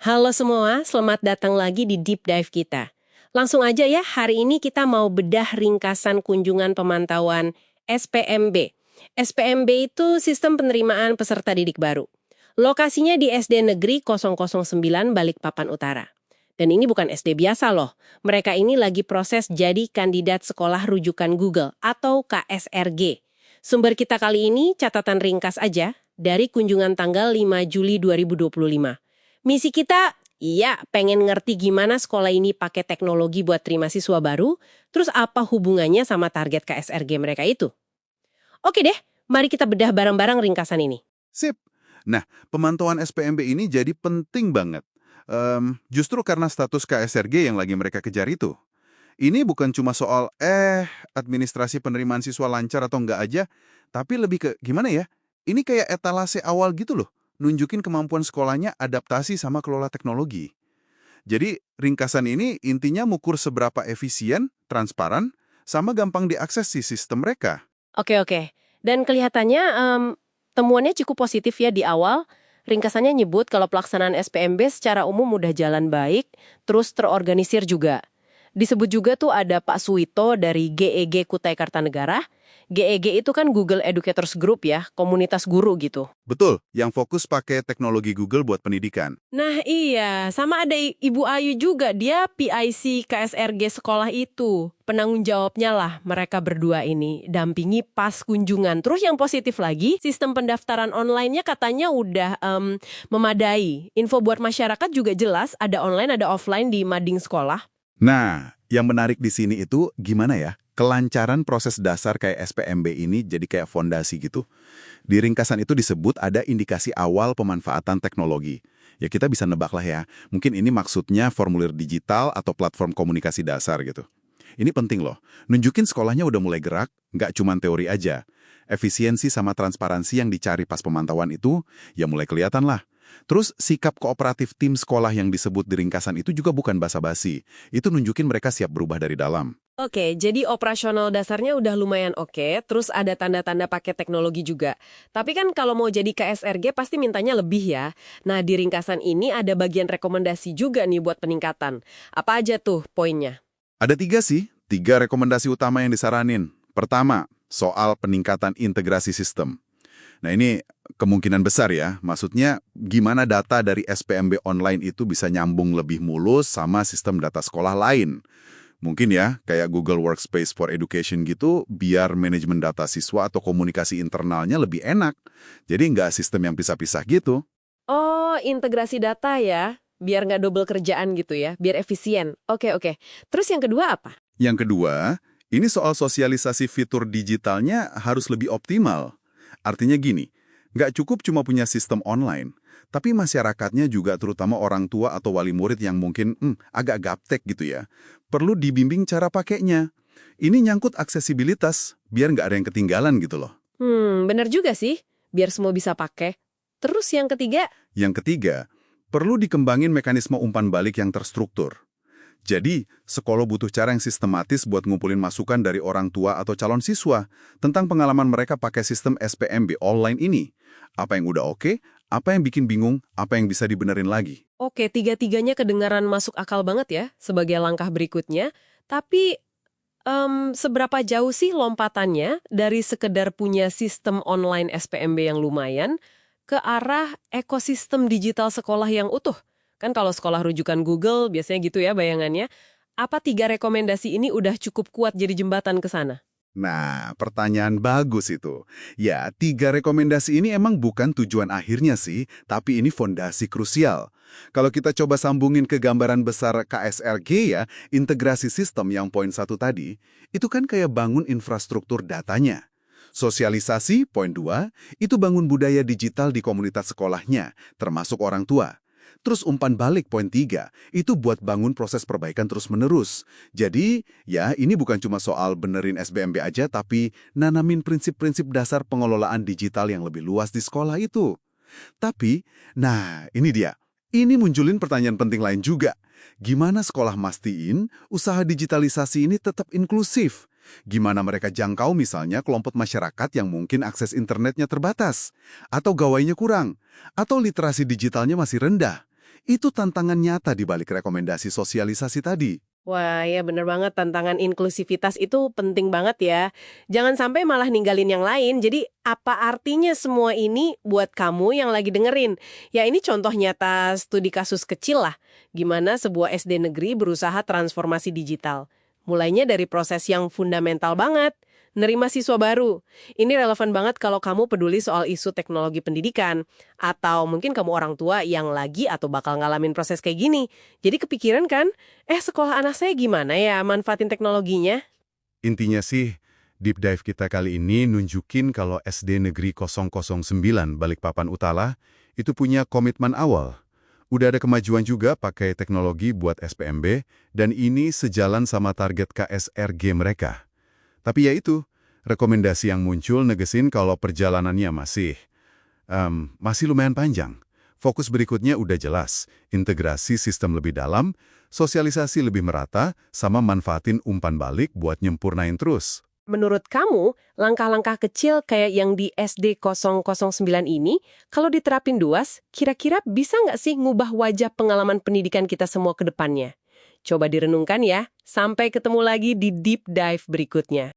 Halo semua, selamat datang lagi di Deep Dive kita. Langsung aja ya, hari ini kita mau bedah ringkasan kunjungan pemantauan SPMB. SPMB itu Sistem Penerimaan Peserta Didik Baru. Lokasinya di SD Negeri 009 Balikpapan Utara. Dan ini bukan SD biasa loh, mereka ini lagi proses jadi kandidat sekolah rujukan Google atau KSRG. Sumber kita kali ini catatan ringkas aja dari kunjungan tanggal 5 Juli 2025. Misi kita, iya, pengen ngerti gimana sekolah ini pakai teknologi buat terima siswa baru, terus apa hubungannya sama target KSRG mereka itu. Oke deh, mari kita bedah bareng-bareng ringkasan ini. Sip. Nah, pemantauan SPMB ini jadi penting banget. Justru karena status KSRG yang lagi mereka kejar itu. Ini bukan cuma soal, administrasi penerimaan siswa lancar atau enggak aja, tapi lebih ke, gimana ya? Ini kayak etalase awal gitu loh, nunjukin kemampuan sekolahnya adaptasi sama kelola teknologi. Jadi, ringkasan ini intinya ngukur seberapa efisien, transparan, sama gampang diakses si sistem mereka. Oke. Dan kelihatannya temuannya cukup positif ya di awal. Ringkasannya nyebut kalau pelaksanaan SPMB secara umum udah jalan baik, terus terorganisir juga. Disebut juga tuh ada Pak Suwito dari GEG Kutai Kartanegara. GEG itu kan Google Educators Group ya, komunitas guru gitu. Betul, yang fokus pakai teknologi Google buat pendidikan. Nah iya, sama ada Ibu Ayu juga, dia PIC KSRG sekolah itu. Penanggung jawabnya lah mereka berdua ini, dampingi pas kunjungan. Terus yang positif lagi, sistem pendaftaran online-nya katanya udah memadai. Info buat masyarakat juga jelas, ada online ada offline di mading sekolah. Nah, yang menarik di sini itu gimana ya? Kelancaran proses dasar kayak SPMB ini jadi kayak fondasi gitu. Di ringkasan itu disebut ada indikasi awal pemanfaatan teknologi. Ya kita bisa nebak lah ya, mungkin ini maksudnya formulir digital atau platform komunikasi dasar gitu. Ini penting loh, nunjukin sekolahnya udah mulai gerak, nggak cuma teori aja. Efisiensi sama transparansi yang dicari pas pemantauan itu, ya mulai kelihatan lah. Terus sikap kooperatif tim sekolah yang disebut di ringkasan itu juga bukan basa-basi. Itu nunjukin mereka siap berubah dari dalam. Oke, jadi operasional dasarnya udah lumayan oke, terus ada tanda-tanda pakai teknologi juga. Tapi kan kalau mau jadi KSRG pasti mintanya lebih ya. Nah, di ringkasan ini ada bagian rekomendasi juga nih buat peningkatan. Apa aja tuh poinnya? Ada tiga rekomendasi utama yang disaranin. Pertama, soal peningkatan integrasi sistem. Nah ini kemungkinan besar ya, maksudnya gimana data dari SPMB online itu bisa nyambung lebih mulus sama sistem data sekolah lain. Mungkin ya, kayak Google Workspace for Education gitu, biar manajemen data siswa atau komunikasi internalnya lebih enak. Jadi nggak sistem yang pisah-pisah gitu. Oh, integrasi data ya, biar nggak double kerjaan gitu ya, biar efisien. Oke. Terus yang kedua apa? Yang kedua, ini soal sosialisasi fitur digitalnya harus lebih optimal. Artinya gini, nggak cukup cuma punya sistem online, tapi masyarakatnya juga terutama orang tua atau wali murid yang mungkin agak gaptek gitu ya, perlu dibimbing cara pakainya. Ini nyangkut aksesibilitas, biar nggak ada yang ketinggalan gitu loh. Bener juga sih, biar semua bisa pakai. Terus yang ketiga? Yang ketiga, perlu dikembangin mekanisme umpan balik yang terstruktur. Jadi, sekolah butuh cara yang sistematis buat ngumpulin masukan dari orang tua atau calon siswa tentang pengalaman mereka pakai sistem SPMB online ini. Apa yang udah oke, apa yang bikin bingung, apa yang bisa dibenerin lagi. Oke, tiga-tiganya kedengaran masuk akal banget ya sebagai langkah berikutnya. Tapi seberapa jauh sih lompatannya dari sekedar punya sistem online SPMB yang lumayan ke arah ekosistem digital sekolah yang utuh? Kan kalau sekolah rujukan Google biasanya gitu ya bayangannya. Apa 3 rekomendasi ini udah cukup kuat jadi jembatan ke sana? Nah, pertanyaan bagus itu. Ya, 3 rekomendasi ini emang bukan tujuan akhirnya sih, tapi ini fondasi krusial. Kalau kita coba sambungin ke gambaran besar KSRG ya, integrasi sistem yang poin 1 tadi, itu kan kayak bangun infrastruktur datanya. Sosialisasi, poin 2, itu bangun budaya digital di komunitas sekolahnya, termasuk orang tua. Terus umpan balik poin 3, itu buat bangun proses perbaikan terus-menerus. Jadi, ya ini bukan cuma soal benerin SBMB aja, tapi nanamin prinsip-prinsip dasar pengelolaan digital yang lebih luas di sekolah itu. Tapi, nah ini dia. Ini munculin pertanyaan penting lain juga. Gimana sekolah mastiin usaha digitalisasi ini tetap inklusif? Gimana mereka jangkau misalnya kelompok masyarakat yang mungkin akses internetnya terbatas? Atau gawainya kurang? Atau literasi digitalnya masih rendah? Itu tantangan nyata di balik rekomendasi sosialisasi tadi. Wah, ya bener banget, tantangan inklusivitas itu penting banget ya. Jangan sampai malah ninggalin yang lain. Jadi, apa artinya semua ini buat kamu yang lagi dengerin? Ya ini contoh nyata studi kasus kecil lah. Gimana sebuah SD negeri berusaha transformasi digital. Mulainya dari proses yang fundamental banget. Nerima siswa baru. Ini relevan banget kalau kamu peduli soal isu teknologi pendidikan. Atau mungkin kamu orang tua yang lagi atau bakal ngalamin proses kayak gini. Jadi kepikiran kan, sekolah anak saya gimana ya manfaatin teknologinya? Intinya sih, deep dive kita kali ini nunjukin kalau SD Negeri 009 Balikpapan Utara itu punya komitmen awal. Udah ada kemajuan juga pakai teknologi buat SPMB, dan ini sejalan sama target KSRG mereka. Tapi ya itu, rekomendasi yang muncul negesin kalau perjalanannya masih lumayan panjang. Fokus berikutnya udah jelas, integrasi sistem lebih dalam, sosialisasi lebih merata, sama manfaatin umpan balik buat nyempurnain terus. Menurut kamu, langkah-langkah kecil kayak yang di SD 009 ini, kalau diterapin luas, kira-kira bisa nggak sih ngubah wajah pengalaman pendidikan kita semua ke depannya? Coba direnungkan ya. Sampai ketemu lagi di Deep Dive berikutnya.